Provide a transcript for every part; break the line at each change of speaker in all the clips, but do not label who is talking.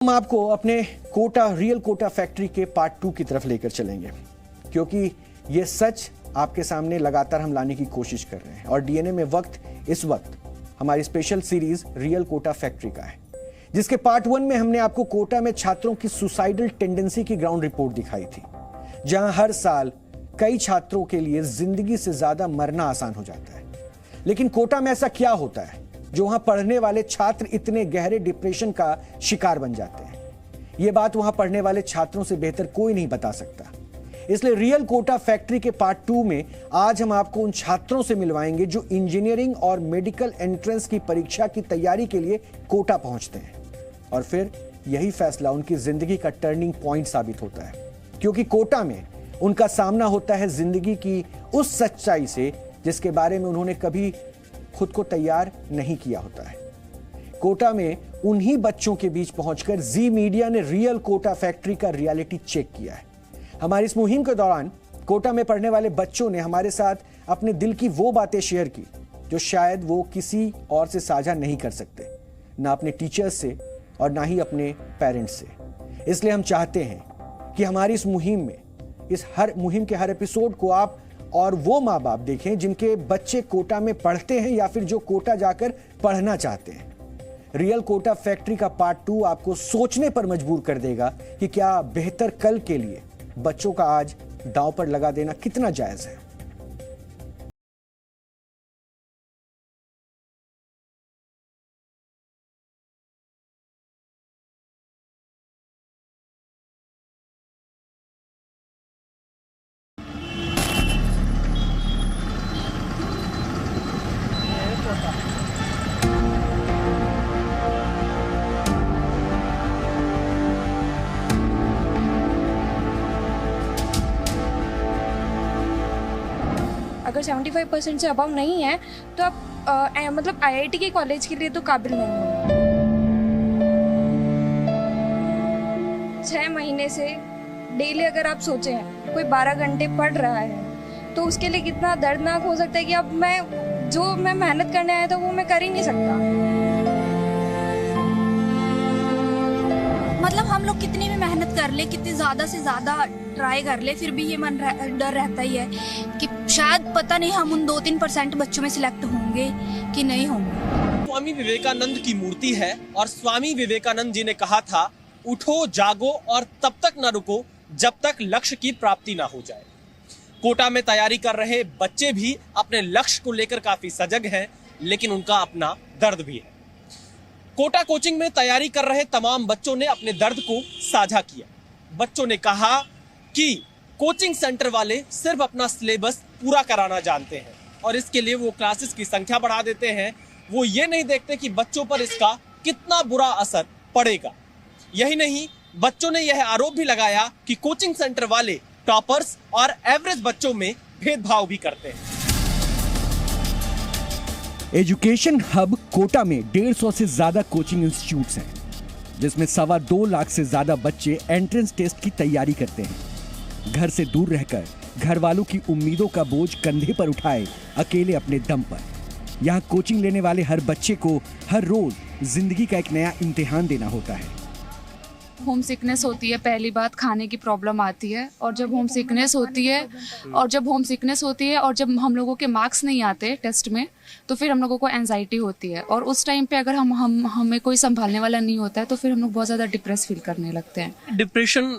हम आपको अपने रियल कोटा फैक्ट्री के पार्ट 2 की तरफ लेकर चलेंगे, क्योंकि ये सच आपके सामने लगातार हम लाने की कोशिश कर रहे हैं। और डीएनए में इस वक्त हमारी special series real Kota factory का है, जिसके पार्ट 1 में हमने आपको कोटा में छात्रों की सुसाइडल टेंडेंसी की ग्राउंड रिपोर्ट दिखाई थी, जहां हर साल कई छात्रों के लिए जिंदगी से ज्यादा मरना आसान हो जाता है। लेकिन कोटा में ऐसा क्या होता है जो वहां पढ़ने वाले छात्र इतने गहरे डिप्रेशन का शिकार बन जाते हैं? यह बात वहां पढ़ने वाले छात्रों से बेहतर कोई नहीं बता सकता। इसलिए रियल कोटा फैक्ट्री के पार्ट 2 में आज हम आपको उन छात्रों से मिलवाएंगे जो इंजीनियरिंग और मेडिकल एंट्रेंस की परीक्षा की तैयारी के लिए कोटा पहुंचते हैं, और फिर यही फैसला उनकी जिंदगी का टर्निंग पॉइंट साबित होता है, क्योंकि कोटा में उनका सामना होता है जिंदगी की उस सच्चाई से जिसके बारे में उन्होंने कभी खुद को तैयार नहीं किया होता है। कोटा में उन्हीं बच्चों के बीच पहुंचकर जी मीडिया ने रियल कोटा फैक्ट्री का रियलिटी चेक किया है। हमारी इस मुहिम के दौरान कोटा में पढ़ने वाले बच्चों ने हमारे साथ अपने दिल की वो बातें शेयर की जो शायद वो किसी और से साझा नहीं कर सकते, ना अपने टीचर्स से और ना ही अपने पेरेंट्स से। इसलिए हम चाहते हैं कि हमारी इस मुहिम के हर एपिसोड को आप और वो माँ बाप देखें जिनके बच्चे कोटा में पढ़ते हैं या फिर जो कोटा जाकर पढ़ना चाहते हैं। रियल कोटा फैक्ट्री का पार्ट 2 आपको सोचने पर मजबूर कर देगा कि क्या बेहतर कल के लिए बच्चों का आज दांव पर लगा देना कितना जायज है।
अगर 75% से अबव नहीं है तो आप मतलब आईआईटी के कॉलेज के लिए तो काबिल नहीं हो। 6 महीने से डेली अगर आप सोचें कोई 12 घंटे पढ़ रहा है तो उसके लिए कितना दर्दनाक हो सकता है कि अब मैं मेहनत करने आया था वो मैं कर ही नहीं सकता।
मतलब हम लोग कितनी भी मेहनत कर ले, कितनी ज़्यादा से ज़्यादा ट्राई कर ले, फिर भी ये डर रहता ही है कि शायद पता नहीं हम उन 2-3% बच्चों में सिलेक्ट होंगे कि नहीं होंगे।
स्वामी विवेकानंद की मूर्ति है और स्वामी विवेकानंद जी ने कहा था, उठो जागो और तब तक न रुको जब तक लक्ष्य की प्राप्ति ना हो जाए। कोटा में तैयारी कर रहे बच्चे भी अपने लक्ष्य को लेकर काफी सजग हैं, लेकिन उनका अपना दर्द भी है। कोटा कोचिंग में तैयारी कर रहे तमाम बच्चों ने अपने दर्द को साझा किया। बच्चों ने कहा कि कोचिंग सेंटर वाले सिर्फ अपना सिलेबस पूरा कराना जानते हैं और इसके लिए वो क्लासेस की संख्या बढ़ा देते हैं। वो ये नहीं देखते कि बच्चों पर इसका कितना बुरा असर पड़ेगा। यही नहीं, बच्चों ने यह आरोप भी लगाया कि कोचिंग सेंटर वाले टॉपर्स और एवरेज बच्चों में भेदभाव भी करते हैं।
एजुकेशन हब कोटा में 150 से ज्यादा कोचिंग इंस्टीट्यूट्स हैं, जिसमें 2.25 लाख से ज्यादा बच्चे एंट्रेंस टेस्ट की तैयारी करते हैं। घर से दूर रहकर घर वालों की उम्मीदों का बोझ कंधे पर उठाए अकेले अपने दम पर यहाँ कोचिंग लेने वाले हर बच्चे को हर रोज जिंदगी का एक नया इम्तिहान देना होता है।
होम सिकनेस होती है, पहली बात खाने की प्रॉब्लम आती है, और जब होम सिकनेस होती है और जब हम लोगों के मार्क्स नहीं आते टेस्ट में तो फिर हम लोगों को एंजाइटी होती है, और उस टाइम पे अगर हमें कोई संभालने वाला नहीं होता है तो फिर हम लोग बहुत ज़्यादा डिप्रेस फील करने लगते हैं।
डिप्रेशन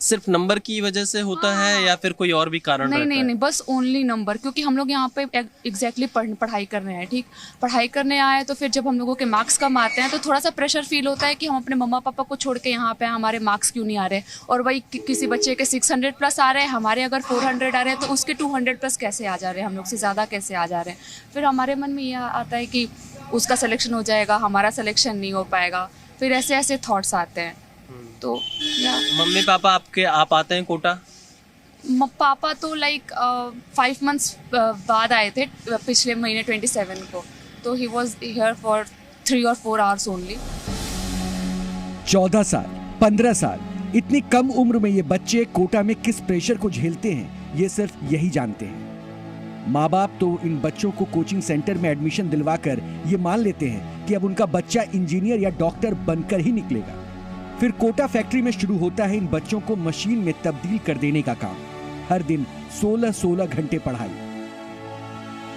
सिर्फ नंबर की वजह से होता है या फिर कोई और भी कारण रहता है?
नहीं, बस ओनली नंबर, क्योंकि हम लोग यहाँ पे एग्जैक्टली पढ़ाई कर रहे हैं, ठीक, पढ़ाई करने आए तो फिर जब हम लोगों के मार्क्स कम आते हैं तो थोड़ा सा प्रेशर फील होता है कि हम अपने मम्मा पापा को छोड़ के यहाँ पे हमारे मार्क्स क्यों नहीं आ रहे, और वही किसी बच्चे के 600 प्लस आ रहे हैं, हमारे अगर 400 आ रहे हैं तो उसके 200 प्लस कैसे आ जा रहे हैं, हम लोग से ज़्यादा कैसे आ जा रहे हैं। फिर हमारे मन में यह आता है कि उसका सिलेक्शन हो जाएगा, हमारा सिलेक्शन नहीं हो पाएगा, फिर ऐसे ऐसे थॉट्स आते हैं। तो
मम्मी पापा आप आते हैं कोटा?
पापा तो 5 मंथ्स बाद आए थे, पिछले महीने 27 को, तो he was here for 3 or 4 hours only.
14 साल 15 साल, इतनी कम उम्र में ये बच्चे कोटा में किस प्रेशर को झेलते हैं, ये सिर्फ यही जानते हैं। माँ बाप तो इन बच्चों को कोचिंग सेंटर में एडमिशन दिलवाकर ये मान लेते हैं कि अब उनका बच्चा इंजीनियर या डॉक्टर बनकर ही निकलेगा। फिर कोटा फैक्ट्री में शुरू होता है इन बच्चों को मशीन में तब्दील कर देने का काम। हर दिन 16-16 घंटे पढ़ाई।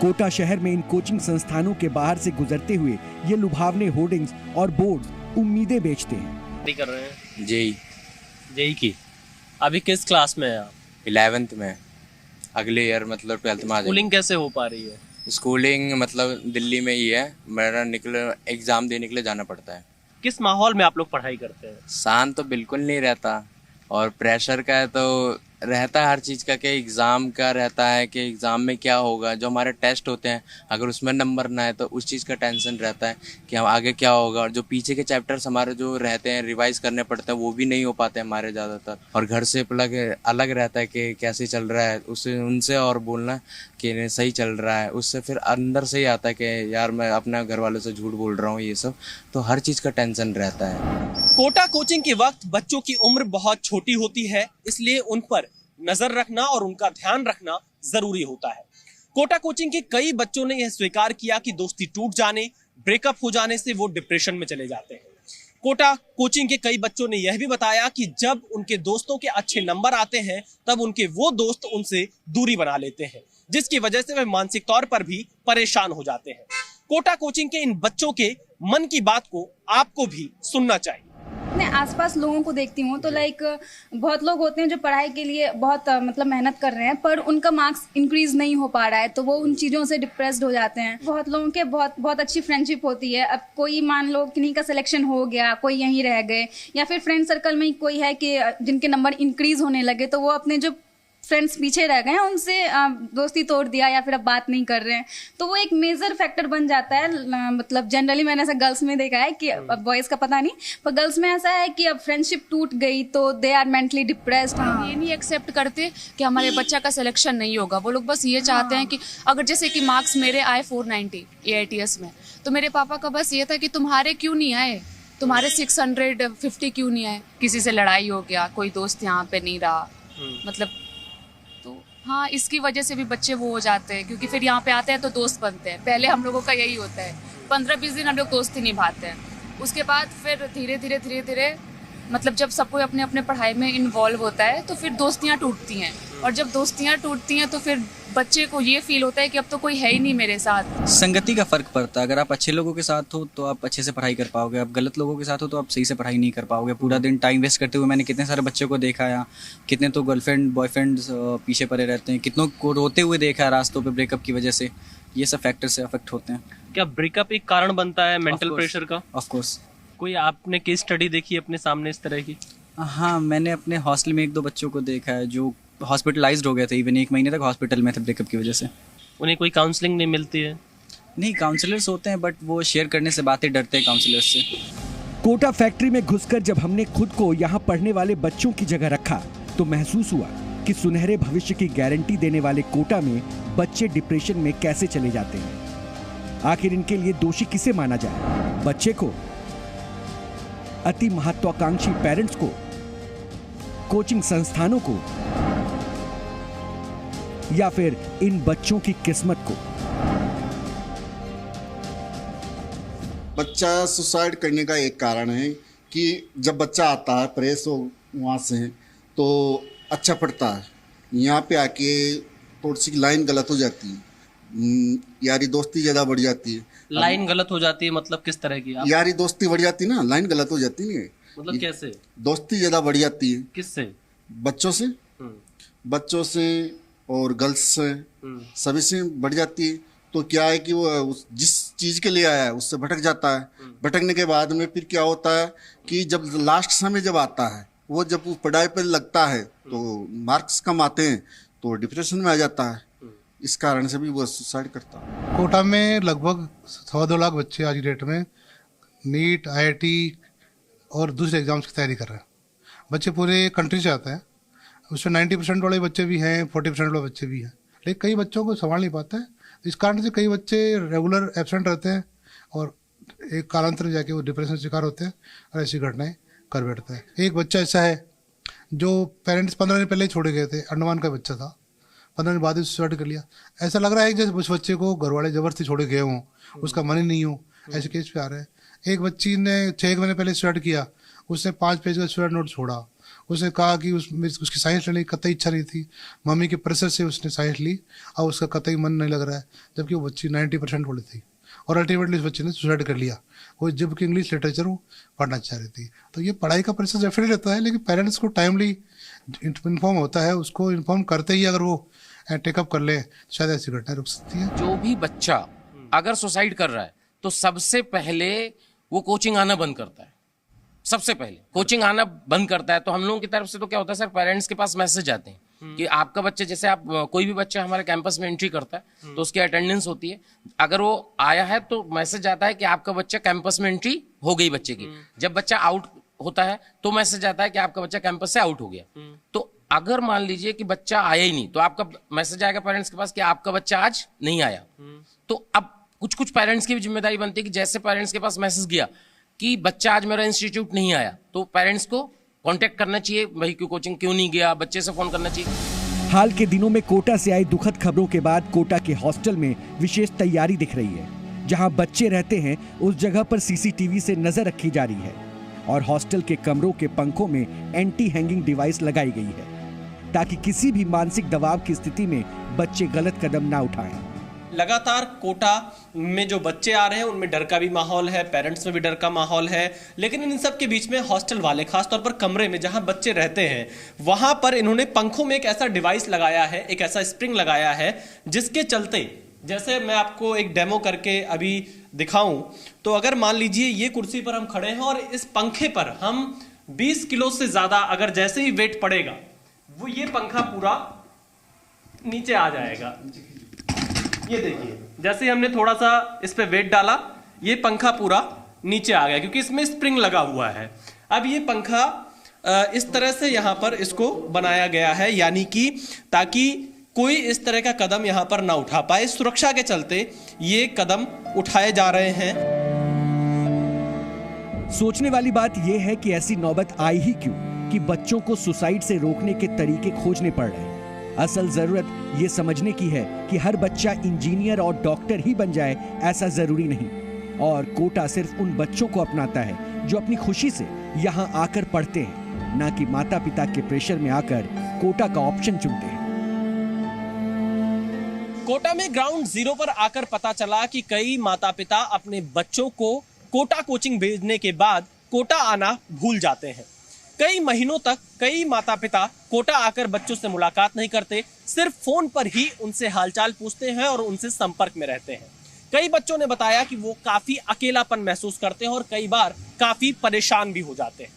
कोटा शहर में इन कोचिंग संस्थानों के बाहर से गुजरते हुए ये लुभावने होर्डिंग्स और बोर्ड उम्मीदें बेचते हैं।
कर रहे हैं
जेई
की। अभी किस क्लास में है आप?
11th में। अगले ईयर मतलब 12th में आ जाएंगे।
स्कूलिंग कैसे हो पा रही है?
स्कूलिंग मतलब दिल्ली में ही है। मेरा एग्जाम देने के लिए जाना पड़ता है।
किस माहौल में आप लोग पढ़ाई करते हैं?
शांत तो बिल्कुल नहीं रहता और प्रेशर का है तो रहता है हर चीज़ का कि एग्ज़ाम का रहता है कि एग्ज़ाम में क्या होगा। जो हमारे टेस्ट होते हैं अगर उसमें नंबर ना आए तो उस चीज़ का टेंशन रहता है कि हम आगे क्या होगा। और जो पीछे के चैप्टर्स हमारे जो रहते हैं रिवाइज करने पड़ते हैं वो भी नहीं हो पाते हमारे ज़्यादातर। और घर से अलग रहता है कि कैसे चल रहा है उससे उनसे और बोलना कि सही चल रहा है उससे फिर अंदर से ही आता है कि यार मैं अपने घर वालों से झूठ बोल रहा हूँ ये सब। तो हर चीज़ का टेंशन रहता है।
कोटा कोचिंग के वक्त बच्चों की उम्र बहुत छोटी होती है, इसलिए उन पर नजर रखना और उनका ध्यान रखना जरूरी होता है। कोटा कोचिंग के कई बच्चों ने यह स्वीकार किया कि दोस्ती टूट जाने, ब्रेकअप हो जाने से वो डिप्रेशन में चले जाते हैं। कोटा कोचिंग के कई बच्चों ने यह भी बताया कि जब उनके दोस्तों के अच्छे नंबर आते हैं तब उनके वो दोस्त उनसे दूरी बना लेते हैं, जिसकी वजह से वे मानसिक तौर पर भी परेशान हो जाते हैं। कोटा कोचिंग के इन बच्चों के मन की बात को आपको भी सुनना चाहिए।
अपने आसपास लोगों को देखती हूँ तो लाइक बहुत लोग होते हैं जो पढ़ाई के लिए बहुत मतलब मेहनत कर रहे हैं पर उनका मार्क्स इंक्रीज नहीं हो पा रहा है तो वो उन चीज़ों से डिप्रेस्ड हो जाते हैं। बहुत लोगों के बहुत अच्छी फ्रेंडशिप होती है। अब कोई मान लो किन्हीं का सिलेक्शन हो गया, कोई यहीं रह गए, या फिर फ्रेंड सर्कल में कोई है कि जिनके नंबर इंक्रीज होने लगे तो वो अपने जो फ्रेंड्स पीछे रह गए हैं उनसे दोस्ती तोड़ दिया या फिर अब बात नहीं कर रहे हैं। तो वो एक मेजर फैक्टर बन जाता है। मतलब जनरली मैंने ऐसा गर्ल्स में देखा है कि अब बॉयज़ का पता नहीं, पर गर्ल्स में ऐसा है कि अब फ्रेंडशिप टूट गई तो दे आर मेंटली डिप्रेस्ड।
ये नहीं एक्सेप्ट करते कि हमारे बच्चा का सिलेक्शन नहीं होगा। वो लोग बस ये चाहते हैं कि अगर जैसे कि मार्क्स मेरे आए 490 AITS में तो मेरे पापा का बस ये था कि तुम्हारे क्यों नहीं आए, तुम्हारे 650 क्यों नहीं आए। किसी से लड़ाई हो गया, कोई दोस्त यहाँ पे नहीं रहा, मतलब तो हाँ इसकी वजह से भी बच्चे वो हो जाते हैं क्योंकि फिर यहाँ पे आते हैं तो दोस्त बनते हैं। पहले हम लोगों का यही होता है 15-20 दिन हम लोग दोस्ती निभाते हैं, उसके बाद फिर धीरे धीरे मतलब जब सब कोई अपने अपने पढ़ाई में इन्वॉल्व होता है तो फिर दोस्तियाँ टूटती हैं। और जब दोस्तियाँ टूटती हैं तो फिर बच्चे को ये फील होता है कि अब तो कोई है ही नहीं मेरे साथ।
संगति का फर्क पड़ता है। अगर आप अच्छे लोगों के साथ हो तो आप अच्छे से पढ़ाई कर पाओगे, आप गलत लोगों के साथ हो तो आप सही से पढ़ाई नहीं कर पाओगे। पूरा दिन टाइम वेस्ट करते हुए मैंने कितने सारे बच्चों को देखा है, कितने तो गर्लफ्रेंड बॉयफ्रेंड पीछे पड़े रहते हैं, कितनों को रोते हुए देखा है रास्तों पर ब्रेकअप की वजह से। ये सब फैक्टर से अफेक्ट होते हैं।
क्या ब्रेकअप एक कारण बनता है मेंटल प्रेशर का?
ऑफकोर्स।
कोई आपने केस स्टडी देखी अपने सामने इस तरह की?
हाँ, मैंने अपने हॉस्टल में 1-2 बच्चों को देखा है जो हॉस्पिटलाइज्ड हो गए थे। इवन 1 महीने तक हॉस्पिटल में थे ब्रेकअप की वजह से।
उन्हें कोई काउंसलिंग नहीं मिलती है?
नहीं, काउंसलर्स होते हैं बट वो शेयर करने से बातें डरते हैं काउंसलर्स से।
कोटा फैक्ट्री में घुसकर जब हमने खुद को यहाँ पढ़ने वाले बच्चों की जगह रखा तो महसूस हुआ कि सुनहरे भविष्य की गारंटी देने वाले कोटा में बच्चे डिप्रेशन में कैसे चले जाते हैं। आखिर इनके लिए दोषी किसे माना जाए, बच्चे को, अति महत्वाकांक्षी पेरेंट्स को, कोचिंग संस्थानों को, या फिर इन बच्चों की किस्मत को?
बच्चा सुसाइड करने का एक कारण है कि जब बच्चा आता है प्रेस हो वहाँ से तो अच्छा पढ़ता है, यहाँ पे आके थोड़ी सी लाइन गलत हो जाती है, यारी दोस्ती ज़्यादा बढ़ जाती है।
लाइन गलत हो जाती है मतलब किस तरह की?
यारी दोस्ती बढ़ जाती है ना, लाइन गलत हो जाती है।
मतलब कैसे? दोस्ती
ज़्यादा बढ़ जाती है।
किससे?
बच्चों से और गर्ल्स से, सभी से बढ़ जाती है। तो क्या है कि वो जिस चीज़ के लिए आया है उससे भटक जाता है। भटकने के बाद में फिर क्या होता है कि जब लास्ट समय जब आता है, वो जब पढ़ाई पर लगता है तो मार्क्स कम आते हैं तो डिप्रेशन में आ जाता है। इस कारण से भी वो सुसाइड करता है।
कोटा में लगभग 2.25 लाख बच्चे आज की डेट में नीट, IIT और दूसरे एग्जाम्स की तैयारी कर रहे हैं। बच्चे पूरे कंट्री से आते हैं, उसमें 90% वाले बच्चे भी हैं, 40% वाले बच्चे भी हैं, लेकिन कई बच्चों को संभाल नहीं पाते हैं। इस कारण से कई बच्चे रेगुलर एब्सेंट रहते हैं और एक कालांतर में जाके वो डिप्रेशन शिकार होते हैं और ऐसी घटनाएं कर बैठते हैं। एक बच्चा ऐसा है जो पेरेंट्स 15 दिन पहले ही छोड़े गए थे, अंडमान का बच्चा था, 15 दिन बाद ही सुसाइड कर लिया। ऐसा लग रहा है कि जैसे उस बच्चे को घर वाले जबरदस्ती छोड़े गए हों, उसका मन ही नहीं हो, ऐसे केस पे आ रहे हैं। एक बच्ची ने 6 महीने पहले सुसाइड किया, उसने 5 पेज का सुसाइड नोट छोड़ा। उसने कहा कि उसकी साइंस लेने की कतई इच्छा नहीं थी, मम्मी के प्रेशर से उसने साइंस ली और उसका कतई मन नहीं लग रहा है, जबकि वो बच्ची 90% वाली थी और अल्टीमेटली इस बच्चे ने सुसाइड कर लिया, वो जबकि इंग्लिश लिटरेचर वो पढ़ना चाह रही थी। तो ये पढ़ाई का प्रेशर डेफिनेटली रहता है, लेकिन पेरेंट्स को टाइमली इन्फॉर्म होता है, उसको इन्फॉर्म करते ही अगर वो टेकअप कर ले शायद ऐसी घटना रुक सकती है।
जो भी बच्चा अगर सुसाइड कर रहा है तो सबसे पहले वो कोचिंग आना बंद करता है, सबसे पहले कोचिंग आना बंद करता है। तो हम लोगों की तरफ से तो क्या होता है सर, पेरेंट्स के पास मैसेज आते हैं कि आपका बच्चा, जैसे आप कोई भी बच्चा हमारे कैंपस में एंट्री करता है तो उसकी अटेंडेंस होती है, अगर वो आया है तो मैसेज आता है कि आपका बच्चा कैंपस में एंट्री हो गई बच्चे की। जब बच्चा आउट होता है तो मैसेज आता है कि आपका बच्चा कैंपस से आउट हो गया। तो अगर मान लीजिए कि बच्चा आया ही नहीं तो आपका मैसेज आएगा पेरेंट्स के पास कि आपका बच्चा आज नहीं आया। तो अब कुछ पेरेंट्स की भी जिम्मेदारी बनती है कि जैसे पेरेंट्स के पास मैसेज गया कि बच्चा आज मेरा इंस्टीट्यूट नहीं आया, तो पेरेंट्स को कांटेक्ट करना चाहिए, भाई क्यों कोचिंग क्यों नहीं गया, बच्चे से फोन करना चाहिए।
हाल के दिनों में कोटा से आई दुखद खबरों के बाद कोटा के हॉस्टल में विशेष तैयारी दिख रही है। जहां बच्चे रहते हैं उस जगह पर सीसीटीवी से नजर रखी जा रही है और हॉस्टल के कमरों के पंखों में एंटी हैंगिंग डिवाइस लगाई गई है ताकि किसी भी मानसिक दबाव की स्थिति में बच्चे गलत कदम ना उठाएं।
लगातार कोटा में जो बच्चे आ रहे हैं उनमें डर का भी माहौल है, पेरेंट्स में भी डर का माहौल है, लेकिन इन सब के बीच में हॉस्टल वाले, खासतौर पर कमरे में जहां बच्चे रहते हैं वहां पर इन्होंने पंखों में एक ऐसा डिवाइस लगाया है, एक ऐसा स्प्रिंग लगाया है जिसके चलते, जैसे मैं आपको एक डेमो करके अभी दिखाऊं तो अगर मान लीजिए ये कुर्सी पर हम खड़े हैं और इस पंखे पर हम 20 किलो से ज्यादा अगर जैसे ही वेट पड़ेगा वो ये पंखा पूरा नीचे आ जाएगा। ये देखिए, जैसे हमने थोड़ा सा इस पे वेट डाला ये पंखा पूरा नीचे आ गया क्योंकि इसमें स्प्रिंग लगा हुआ है। अब ये पंखा इस तरह से यहां पर इसको बनाया गया है, यानी कि ताकि कोई इस तरह का कदम यहां पर ना उठा पाए। सुरक्षा के चलते ये कदम उठाए जा रहे हैं।
सोचने वाली बात यह है कि ऐसी नौबत आई ही क्यों कि बच्चों को सुसाइड से रोकने के तरीके खोजने पड़ रहे हैं। असल जरूरत ये समझने की है कि हर बच्चा इंजीनियर और डॉक्टर ही बन जाए ऐसा जरूरी नहीं, और कोटा सिर्फ उन बच्चों को अपनाता है जो अपनी खुशी से यहाँ आकर पढ़ते हैं, ना कि माता पिता के प्रेशर में आकर कोटा का ऑप्शन चुनते हैं।
कोटा में ग्राउंड जीरो पर आकर पता चला कि कई माता पिता अपने बच्चों को कोटा कोचिंग भेजने के बाद कोटा आना भूल जाते हैं। कई महीनों तक कई माता पिता कोटा आकर बच्चों से मुलाकात नहीं करते, सिर्फ फोन पर ही उनसे हालचाल पूछते हैं और उनसे संपर्क में रहते हैं। कई बच्चों ने बताया कि वो काफी अकेलापन महसूस करते हैं और कई बार काफी परेशान भी हो जाते हैं।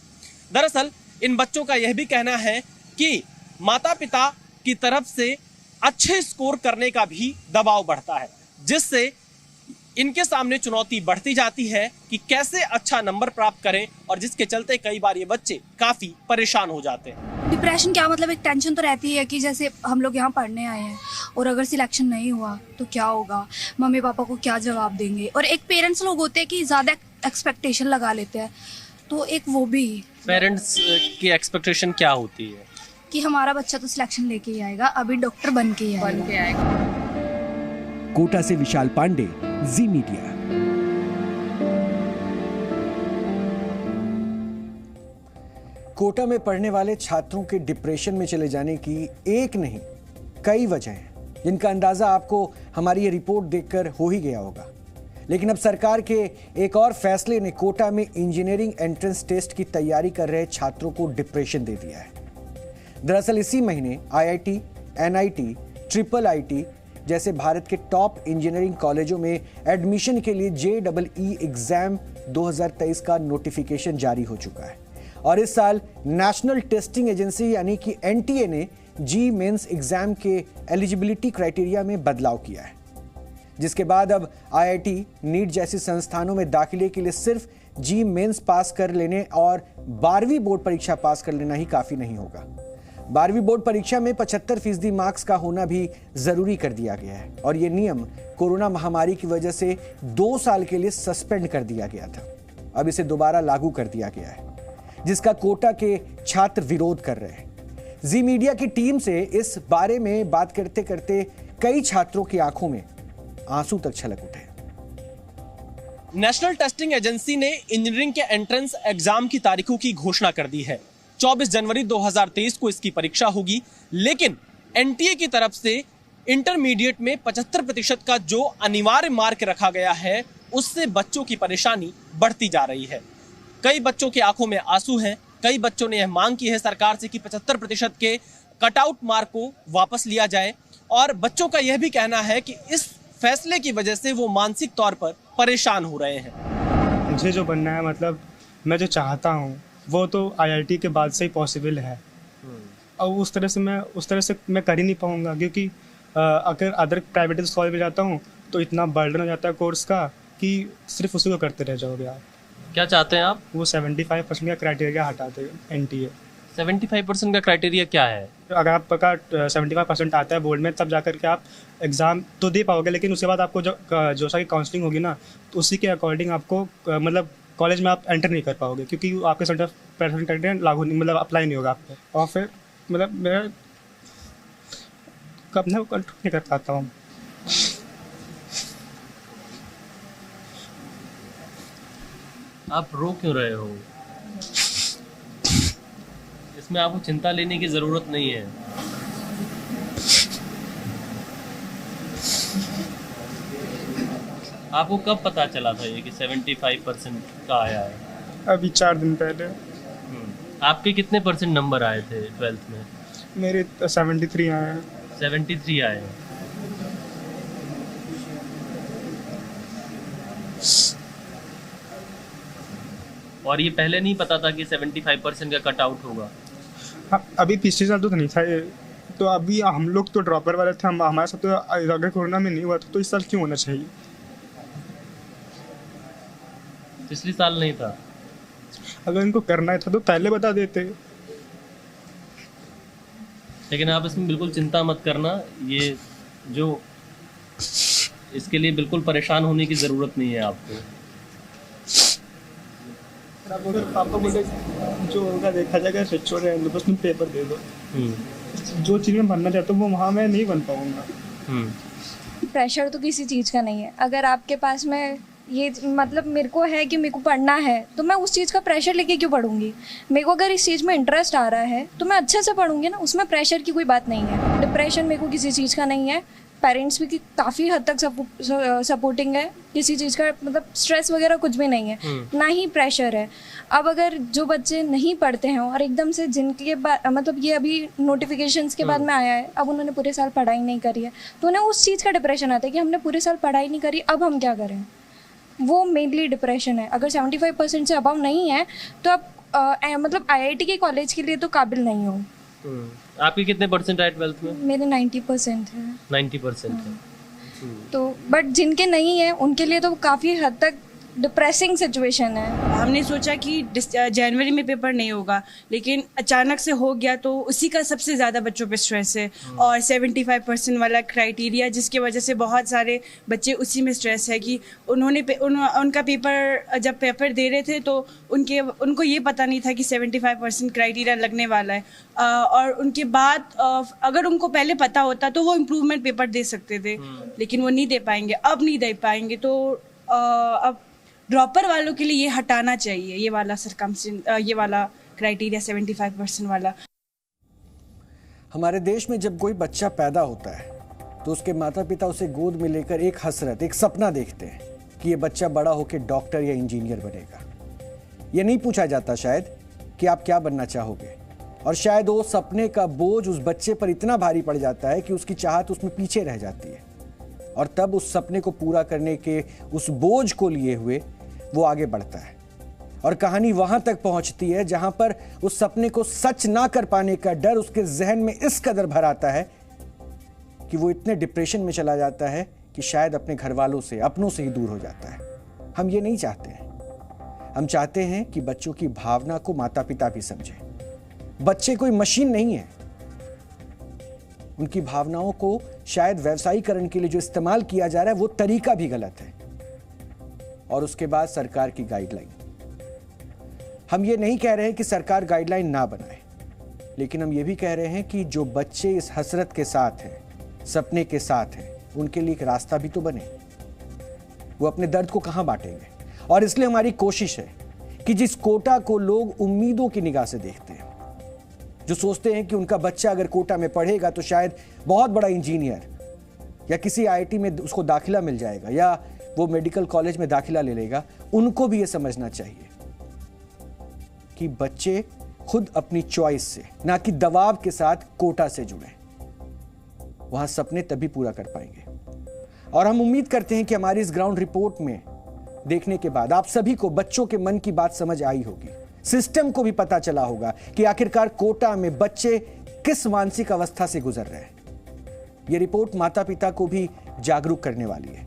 दरअसल इन बच्चों का यह भी कहना है कि माता पिता की तरफ से अच्छे स्कोर करने का भी दबाव बढ़ता है, जिससे इनके सामने चुनौती बढ़ती जाती है कि कैसे अच्छा नंबर प्राप्त करें, और जिसके चलते कई बार ये बच्चे काफी परेशान हो जाते हैं।
डिप्रेशन क्या मतलब, एक टेंशन तो रहती है कि जैसे हम लोग यहाँ पढ़ने आए हैं और अगर सिलेक्शन नहीं हुआ तो क्या होगा, मम्मी पापा को क्या जवाब देंगे, और एक पेरेंट्स लोग होते हैं कि ज़्यादा एक्सपेक्टेशन लगा लेते हैं, तो एक वो भी
पेरेंट्स की एक्सपेक्टेशन क्या होती है
कि हमारा बच्चा तो सिलेक्शन लेके ही आएगा, अभी डॉक्टर बन के आएगा।
कोटा से विशाल पांडे, जी मीडिया। कोटा में पढ़ने वाले छात्रों के डिप्रेशन में चले जाने की एक नहीं कई वजह हैं, जिनका अंदाजा आपको हमारी ये रिपोर्ट देखकर हो ही गया होगा। लेकिन अब सरकार के एक और फैसले ने कोटा में इंजीनियरिंग एंट्रेंस टेस्ट की तैयारी कर रहे छात्रों को डिप्रेशन दे दिया है। दरअसल इसी महीने IIT, NIT, IIIT जैसे भारत के टॉप इंजीनियरिंग कॉलेजों में एडमिशन के लिए JEE एग्जाम 2023 का नोटिफिकेशन जारी हो चुका है, और इस साल नेशनल टेस्टिंग एजेंसी यानी कि NTA ने जी मेंस एग्जाम के एलिजिबिलिटी क्राइटेरिया में बदलाव किया है, जिसके बाद अब IIT, नीट जैसी संस्थानों में दाखिले के लिए सिर्फ जी मेंस पास कर लेने और 12वीं बोर्ड परीक्षा पास कर लेना ही काफी नहीं होगा। 12वीं बोर्ड परीक्षा में 75% मार्क्स का होना भी जरूरी कर दिया गया है, और यह नियम कोरोना महामारी की वजह से 2 साल के लिए सस्पेंड कर दिया गया था। अब इसे दोबारा लागू कर दिया गया है, जिसका कोटा के छात्र विरोध कर रहे हैं। जी मीडिया की टीम से इस बारे में बात करते करते कई छात्रों की आंखों में आंसू तक छलक उठे।
नेशनल टेस्टिंग एजेंसी ने इंजीनियरिंग के एंट्रेंस एग्जाम की तारीखों की घोषणा कर दी है। 24 जनवरी 2023 को इसकी परीक्षा होगी, लेकिन एनटीए की तरफ से इंटरमीडिएट में 75% का जो अनिवार्य मार्क रखा गया है, उससे बच्चों की परेशानी बढ़ती जा रही है। कई बच्चों की आंखों में आंसू हैं। कई बच्चों ने यह मांग की है सरकार से कि 75% के कटआउट मार्क को वापस लिया जाए, और बच्चों का यह भी कहना है कि इस फैसले की वजह से वो मानसिक तौर पर परेशान हो रहे हैं।
मुझे जो बनना है, मतलब मैं जो चाहता हूँ वो तो आईआईटी के बाद से ही पॉसिबल है, और उस तरह से मैं कर ही नहीं पाऊँगा, क्योंकि अगर अदर प्राइवेट कॉलेज में जाता हूँ तो इतना बर्डन हो जाता है कोर्स का कि सिर्फ उसी को करते रह जाओगे आप।
क्या चाहते हैं आप?
वो 75% का क्राइटेरिया हटाते हैं एनटीए।
75% का क्राइटेरिया क्या है?
अगर आपका 75% आता है बोर्ड में, तब जाकर के आप एग्ज़ाम तो दे पाओगे, लेकिन उसके बाद आपको जो सारी काउंसलिंग होगी ना, तो उसी के अकॉर्डिंग आपको मतलब कॉलेज में आप एंटर नहीं कर पाओगे, क्योंकि आपके 75% क्राइटेरिया लागू नहीं, मतलब अप्लाई नहीं होगा आप पे। और फिर मतलब मैं अपने को कंट्रोल नहीं कर पाता हूँ।
आप रो क्यों रहे हो? इसमें आपको चिंता लेने की जरूरत नहीं है। आपको कब पता चला था ये कि 75% का आया है?
अभी 4 दिन पहले।
आपके कितने परसेंट नंबर आए थे 12th में?
मेरे 73 आए हैं।
73 आए हैं। और ये पहले नहीं पता था कि 75% का कट आउट होगा?
हाँ, अभी पिछले साल तो नहीं था ये, तो अभी हम लोग तो ड्रॉपर वाले थे, हमारे साथ तो अगर कोरोना में नहीं हुआ था तो इस साल क्यों होना चाहिए?
पिछले साल नहीं था।
अगर इनको करना था तो पहले बता देते।
लेकिन आप इसमें बिल्कुल चिंता मत करना, ये जो इसके लिए बिल्कुल परेशान होने की ज़रूरत नहीं है आपको।
अगर पापा बोले जो होगा देखा जाएगा, स्विच हो रहे हैं, बस तुम पेपर दे दो। जो चीज़ मैं बनना चाहता हूँ वो वहाँ मैं नहीं बन पाऊँगा।
प्रेशर तो किसी चीज़ का नहीं है। अगर आपके पास में ये मतलब मेरे को है कि मेरे को पढ़ना है, तो मैं उस चीज़ का प्रेशर लेके क्यों पढ़ूंगी? मेरे को अगर इस चीज़ में इंटरेस्ट आ रहा है तो मैं अच्छे से पढ़ूंगी ना, उसमें प्रेशर की कोई बात नहीं है। डिप्रेशन मेरे को किसी चीज़ का नहीं है। पेरेंट्स भी काफ़ी हद तक सपोर्टिंग है, किसी चीज़ का मतलब स्ट्रेस वगैरह कुछ भी नहीं है, ना ही प्रेशर है। अब अगर जो बच्चे नहीं पढ़ते हैं और एकदम से जिनके मतलब ये अभी नोटिफिकेशंस के बाद में आया है, अब उन्होंने पूरे साल पढ़ाई नहीं करी है, तो उन्हें उस चीज़ का डिप्रेशन आता है कि हमने पूरे साल पढ़ाई नहीं करी, अब हम क्या करें। वो मेनली डिप्रेशन है। अगर 75% से अबव नहीं है तो आप मतलब आईआईटी के कॉलेज के लिए तो काबिल नहीं हो।
आपके कितने परसेंट आए 12th में?
मेरे 90% है।
90% है।
तो बट जिनके नहीं है उनके लिए तो काफ़ी हद तक डिप्रेसिंग सिचुएशन है।
हमने सोचा कि जनवरी में पेपर नहीं होगा, लेकिन अचानक से हो गया, तो उसी का सबसे ज़्यादा बच्चों पे स्ट्रेस है। और 75% वाला क्राइटेरिया, जिसकी वजह से बहुत सारे बच्चे उसी में स्ट्रेस है कि उनका पेपर जब पेपर दे रहे थे तो उनको ये पता नहीं था कि 75% क्राइटेरिया लगने वाला है। और उनके बाद अगर उनको पहले पता होता तो वो इम्प्रूवमेंट पेपर दे सकते थे, लेकिन वो नहीं दे पाएंगे, अब नहीं दे पाएंगे। तो अब ड्रॉपर वालों के लिए ये हटाना चाहिए, ये वाला क्राइटेरिया 75% वाला।
हमारे देश में जब कोई बच्चा पैदा होता है तो उसके माता पिता उसे गोद में लेकर एक हसरत, एक सपना देखते हैं कि ये बच्चा बड़ा होकर डॉक्टर या इंजीनियर बनेगा। ये नहीं पूछा जाता शायद कि आप क्या बनना चाहोगे, और शायद वो सपने का बोझ उस बच्चे पर इतना भारी पड़ जाता है कि उसकी चाहत उसमें पीछे रह जाती है, और तब उस सपने को पूरा करने के उस बोझ को लिए हुए वो आगे बढ़ता है। और कहानी वहां तक पहुंचती है जहां पर उस सपने को सच ना कर पाने का डर उसके जहन में इस कदर भर आता है कि वो इतने डिप्रेशन में चला जाता है कि शायद अपने घर वालों से, अपनों से ही दूर हो जाता है। हम ये नहीं चाहते हैं। हम चाहते हैं कि बच्चों की भावना को माता पिता भी समझें। बच्चे कोई मशीन नहीं है। उनकी भावनाओं को शायद व्यवसायीकरण के लिए जो इस्तेमाल किया जा रहा है वो तरीका भी गलत है। और उसके बाद सरकार की गाइडलाइन। हम ये नहीं कह रहे हैं कि सरकार गाइडलाइन ना बनाए, लेकिन हम ये भी कह रहे हैं कि जो बच्चे इस हसरत के साथ हैं, सपने के साथ हैं, उनके लिए एक रास्ता भी तो बने। वो अपने दर्द को कहां बांटेंगे? और इसलिए हमारी कोशिश है कि जिस कोटा को लोग उम्मीदों की निगाह से देखते हैं, जो सोचते हैं कि उनका बच्चा अगर कोटा में पढ़ेगा तो शायद बहुत बड़ा इंजीनियर या किसी आईआईटी में उसको दाखिला मिल जाएगा या वो मेडिकल कॉलेज में दाखिला ले लेगा, उनको भी ये समझना चाहिए कि बच्चे खुद अपनी चॉइस से, ना कि दबाव के साथ कोटा से जुड़े, वहां सपने तभी पूरा कर पाएंगे। और हम उम्मीद करते हैं कि हमारी इस ग्राउंड रिपोर्ट में देखने के बाद आप सभी को बच्चों के मन की बात समझ आई होगी, सिस्टम को भी पता चला होगा कि आखिरकार कोटा में बच्चे किस मानसिक अवस्था से गुजर रहे हैं। यह रिपोर्ट माता पिता को भी जागरूक करने वाली है।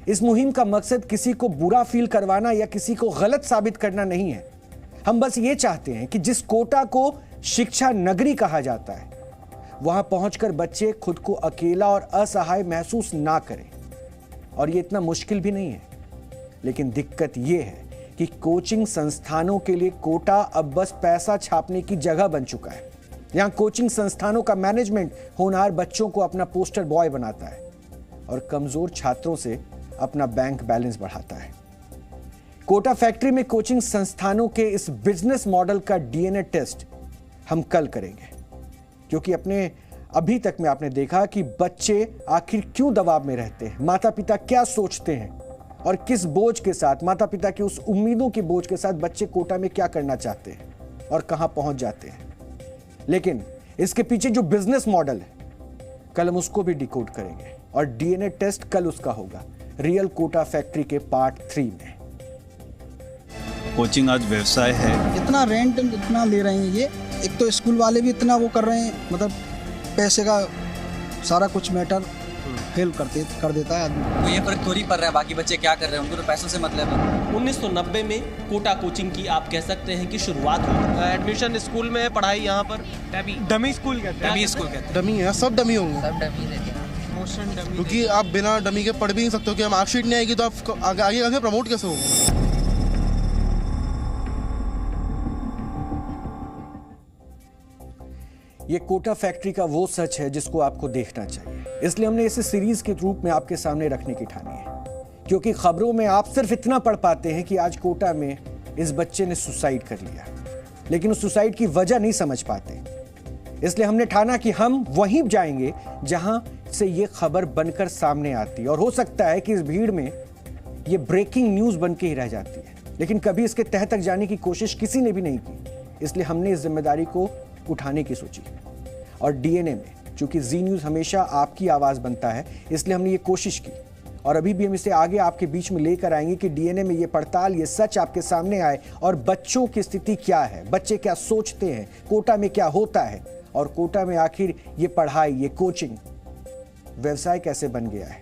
इस मुहिम का मकसद किसी को बुरा फील करवाना या किसी को गलत साबित करना नहीं है। हम बस ये चाहते हैं कि जिस कोटा को शिक्षा नगरी कहा जाता है, वहां पहुंचकर बच्चे खुद को अकेला और असहाय महसूस ना करें। और ये इतना मुश्किल भी नहीं है, लेकिन दिक्कत ये है कि कोचिंग संस्थानों के लिए कोटा अब बस पैसा छापने की जगह बन चुका है। यहां कोचिंग संस्थानों का मैनेजमेंट होनहार बच्चों को अपना पोस्टर बॉय बनाता है और कमजोर छात्रों से अपना बैंक बैलेंस बढ़ाता है। कोटा फैक्ट्री में कोचिंग संस्थानों के इस बिजनेस मॉडल का डीएनए टेस्ट हम कल करेंगे, क्योंकि अभी तक में आपने देखा कि बच्चे आखिर क्यों दबाव में रहते हैं, माता पिता क्या सोचते हैं और किस बोझ के साथ, माता पिता की उस उम्मीदों के बोझ के साथ बच्चे कोटा में क्या करना चाहते हैं और कहां पहुंच जाते हैं। लेकिन इसके पीछे जो बिजनेस मॉडल है, कल हम उसको भी डिकोड करेंगे और डीएनए टेस्ट कल उसका होगा रियल कोटा फैक्ट्री के पार्ट 3 में।
कोचिंग आज व्यवसाय है।
इतना रेंट इतना ले रहे हैं ये, एक तो स्कूल वाले भी इतना वो कर रहे हैं, मतलब पैसे का सारा कुछ मैटर फेल कर देता है आदमी।
तो ये फर्क थोड़ी पड़ रहा है, बाकी बच्चे क्या कर रहे हैं, उनको तो पैसों से मतलब है।
1990 में कोटा कोचिंग की आप कह सकते हैं कि शुरुआत हुई। एडमिशन स्कूल में है, पढ़ाई यहाँ पर
डमी स्कूल कहते हैं।
डमी स्कूल कहते हैं।
डमी है, सब डमी होंगे,
सब डमी रहते हैं।
क्योंकि आप बिना डमी के पढ़ भी नहीं सकते हो कि मार्कशीट नहीं आएगी तो आप आगे प्रमोट कैसे होंगे।
ये कोटा फैक्ट्री का वो सच है जिसको आपको देखना चाहिए, इसलिए हमने इसे सीरीज के रूप में आपके सामने रखने की ठानी है। क्योंकि खबरों में आप सिर्फ इतना पढ़ पाते हैं कि आज कोटा में इस बच्चे ने सुसाइड कर लिया, लेकिन उस सुसाइड की वजह नहीं समझ पाते। इसलिए हमने ठाना कि हम वहीं जाएंगे जहां से ये खबर बनकर सामने आती है, और हो सकता है कि इस भीड़ में ये ब्रेकिंग न्यूज बन के ही रह जाती है, लेकिन कभी इसके तह तक जाने की कोशिश किसी ने भी नहीं की। इसलिए हमने इस जिम्मेदारी को उठाने की सोची। और डीएनए में चूंकि जी न्यूज हमेशा आपकी आवाज बनता है, इसलिए हमने ये कोशिश की और अभी भी हम इसे आगे आपके बीच में लेकर आएंगे कि डीएनए में ये पड़ताल, ये सच आपके सामने आए और बच्चों की स्थिति क्या है, बच्चे क्या सोचते हैं, कोटा में क्या होता है और कोटा में आखिर ये पढ़ाई, ये कोचिंग व्यवसाय कैसे बन गया है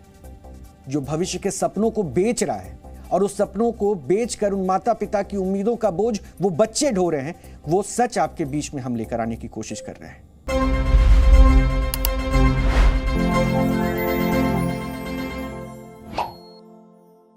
जो भविष्य के सपनों को बेच रहा है, और उस सपनों को बेचकर उन माता पिता की उम्मीदों का बोझ वो बच्चे ढो रहे हैं। वो सच आपके बीच में हम लेकर आने की कोशिश कर रहे हैं।